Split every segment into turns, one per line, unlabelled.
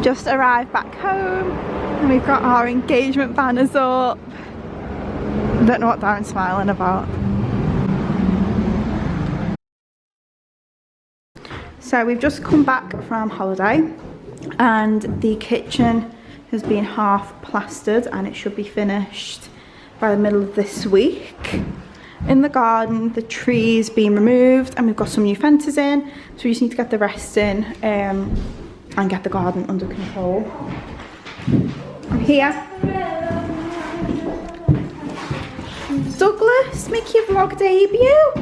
Just arrived back home and we've got our engagement banners up. I don't know what Darren's smiling about. So we've just come back from holiday and the kitchen has been half plastered and it should be finished by the middle of this week. In the garden, the tree's been removed and we've got some new fences in, so we just need to get the rest in and get the garden under control. I'm here. Douglas, make your vlog debut.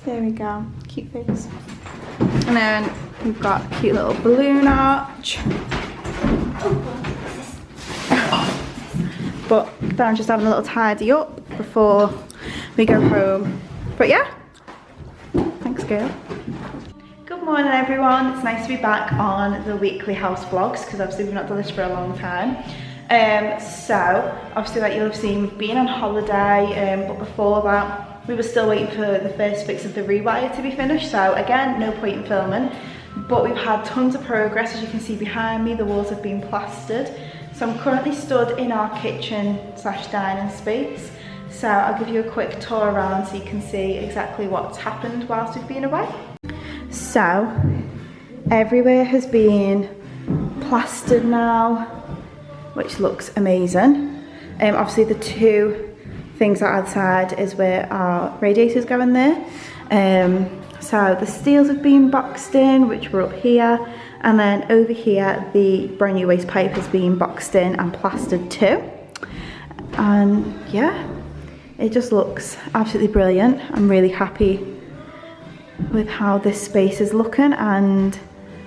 There we go, cute face. And then we've got a cute little balloon arch. But Darren's just having a little tidy up before we go home. But yeah, thanks girl. Good morning everyone, it's nice to be back on the weekly house vlogs because obviously we've not done this for a long time. So obviously like you'll have seen, we've been on holiday, but before that we were still waiting for the first fix of the rewire to be finished, so again no point in filming, but we've had tons of progress. As you can see behind me, the walls have been plastered. So I'm currently stood in our kitchen / dining space, so I'll give you a quick tour around so you can see exactly what's happened whilst we've been away. So everywhere has been plastered now, which looks amazing. Obviously the two things that are outside is where our radiators go in there. So the steels have been boxed in, which were up here, and then over here the brand new waste pipe has been boxed in and plastered too. And yeah, it just looks absolutely brilliant. I'm really happy with how this space is looking and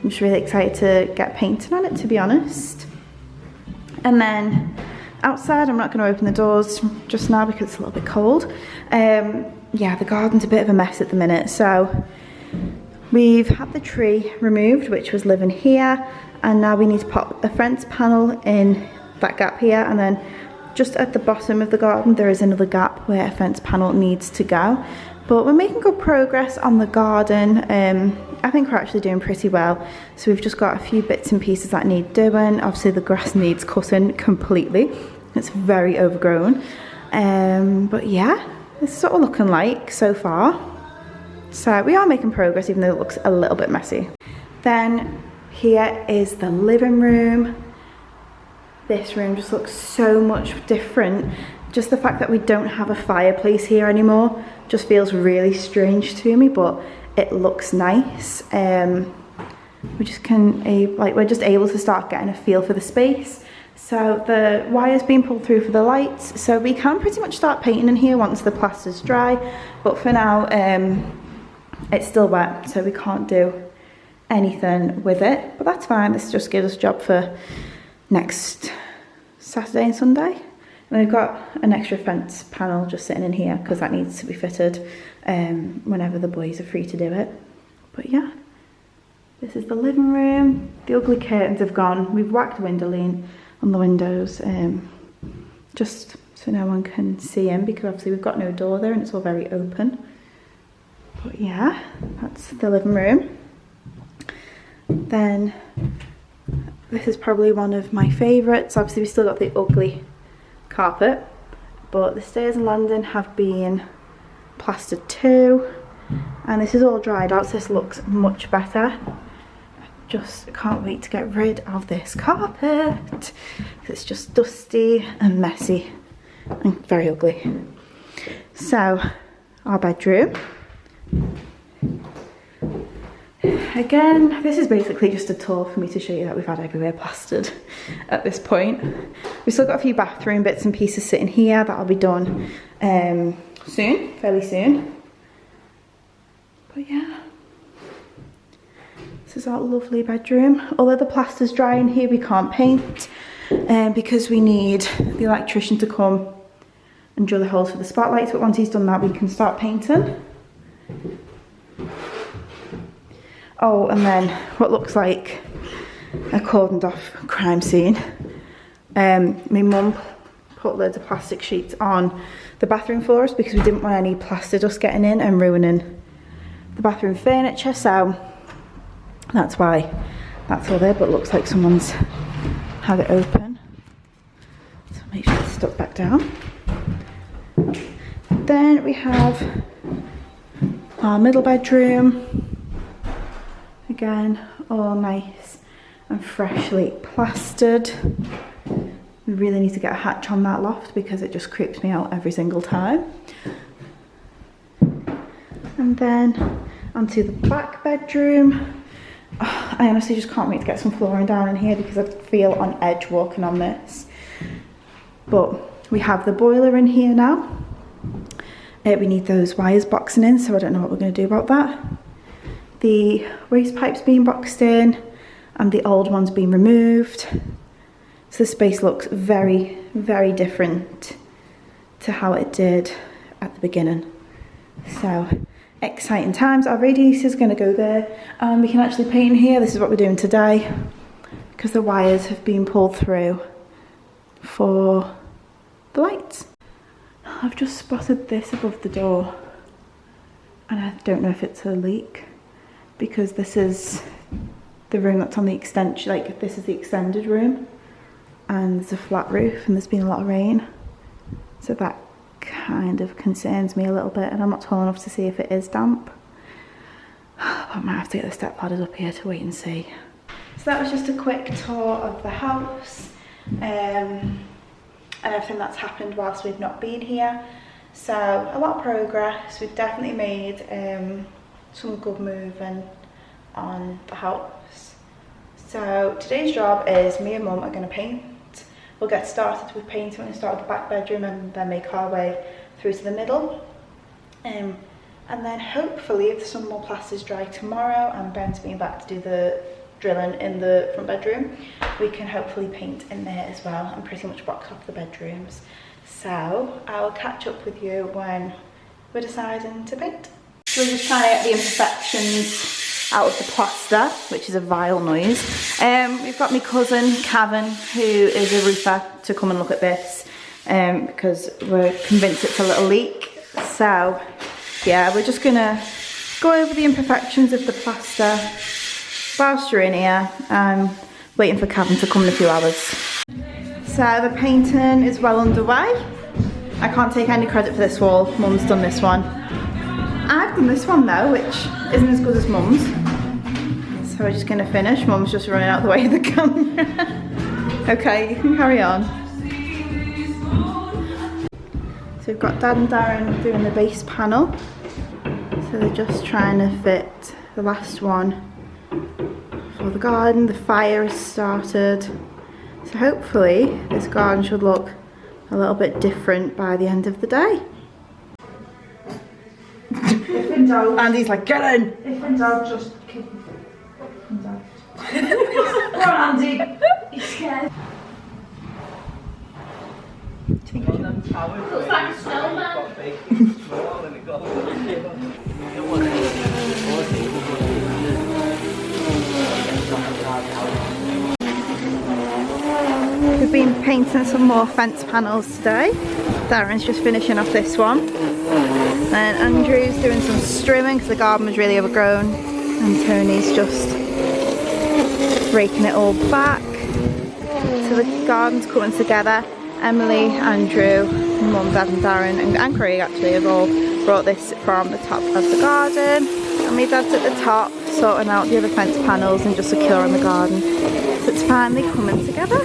I'm just really excited to get painting on it, to be honest. And then outside, I'm not going to open the doors just now because it's a little bit cold. Yeah, the garden's a bit of a mess at the minute. So we've had the tree removed, which was living here, and now we need to pop a fence panel in that gap here, and then just at the bottom of the garden there is another gap where a fence panel needs to go. But we're making good progress on the garden. I think we're actually doing pretty well. So we've just got a few bits and pieces that need doing. Obviously the grass needs cutting completely. It's very overgrown. But yeah, this is what we're looking like so far. So we are making progress even though it looks a little bit messy. Then here is the living room. This room just looks so much different. Just the fact that we don't have a fireplace here anymore just feels really strange to me, but it looks nice. We're just able to start getting a feel for the space. So the wire's been pulled through for the lights, so we can pretty much start painting in here once the plaster's dry. But for now, it's still wet, so we can't do anything with it. But that's fine. This just gives us a job for next Saturday and Sunday. And we've got an extra fence panel just sitting in here because that needs to be fitted whenever the boys are free to do it. But yeah, this is the living room. The ugly curtains have gone. We've whacked windowline on the windows just so no one can see in, because obviously we've got no door there and it's all very open. But yeah, that's the living room. Then this is probably one of my favourites. Obviously we still got the ugly carpet, but the stairs and landing have been plastered too, and this is all dried out, so this looks much better. Just can't wait to get rid of this carpet. It's just dusty and messy and very ugly. So our bedroom. Again, this is basically just a tour for me to show you that we've had everywhere plastered at this point. We've still got a few bathroom bits and pieces sitting here that'll be done soon, fairly soon. But yeah, this is our lovely bedroom. Although the plaster's dry in here, we can't paint because we need the electrician to come and drill the holes for the spotlights. But once he's done that, we can start painting. Oh, and then what looks like a cordoned off crime scene. My mum put loads of plastic sheets on the bathroom floors because we didn't want any plaster dust getting in and ruining the bathroom furniture, so that's why that's all there, but it looks like someone's had it open. So make sure it's stuck back down. Then we have our middle bedroom. Again, all nice and freshly plastered. We really need to get a hatch on that loft because it just creeps me out every single time. And then onto the back bedroom. Oh, I honestly just can't wait to get some flooring down in here because I feel on edge walking on this. But we have the boiler in here now. We need those wires boxing in, so I don't know what we're going to do about that. The waste pipe's being boxed in and the old one's been removed. So the space looks very, very different to how it did at the beginning. So exciting times. Our radiator is going to go there and we can actually paint in here. This is what we're doing today because the wires have been pulled through for the lights. I've just spotted this above the door and I don't know if it's a leak because this is the room that's on the extension, like this is the extended room and there's a flat roof and there's been a lot of rain, so that kind of concerns me a little bit, and I'm not tall enough to see if it is damp. I might have to get the step ladders up here to wait and see. So that was just a quick tour of the house and everything that's happened whilst we've not been here. So a lot of progress. We've definitely made some good movement on the house. So today's job is me and Mum are going to paint. We'll get started with painting. We're going to start with the back bedroom and then make our way through to the middle. And then hopefully if the sun more plasters dry tomorrow and Ben's being back to do the drilling in the front bedroom, we can hopefully paint in there as well and pretty much box off the bedrooms. So I'll catch up with you when we're deciding to paint. So we're just trying to get the imperfections out of the plaster, which is a vile noise. We've got my cousin Kevin, who is a roofer, to come and look at this because we're convinced it's a little leak. So yeah, we're just gonna go over the imperfections of the plaster whilst you're in here. I'm waiting for Kevin to come in a few hours. So the painting is well underway. I can't take any credit for this wall. Mum's done this one. I've done this one though, which isn't as good as Mum's. So we're just gonna finish. Mum's just running out the way of the camera. Okay, you can carry on. So we've got Dad and Darren doing the base panel. So they're just trying to fit the last one for the garden. The fire has started. So hopefully this garden should look a little bit different by the end of the day.
If in doubt,
Andy's like, get in!
if in doubt, just kick him. Come on, Andy. He's scared.
Looks like a snowman.
We've been painting some more fence panels today. Darren's just finishing off this one. And Andrew's doing some strimming because the garden was really overgrown. And Tony's just raking it all back. So the garden's coming together. Emily, Andrew, Mum, Dad and Darren and Craig actually have all brought this from the top of the garden. And my dad's at the top sorting out the other fence panels and just securing the garden. So it's finally coming together.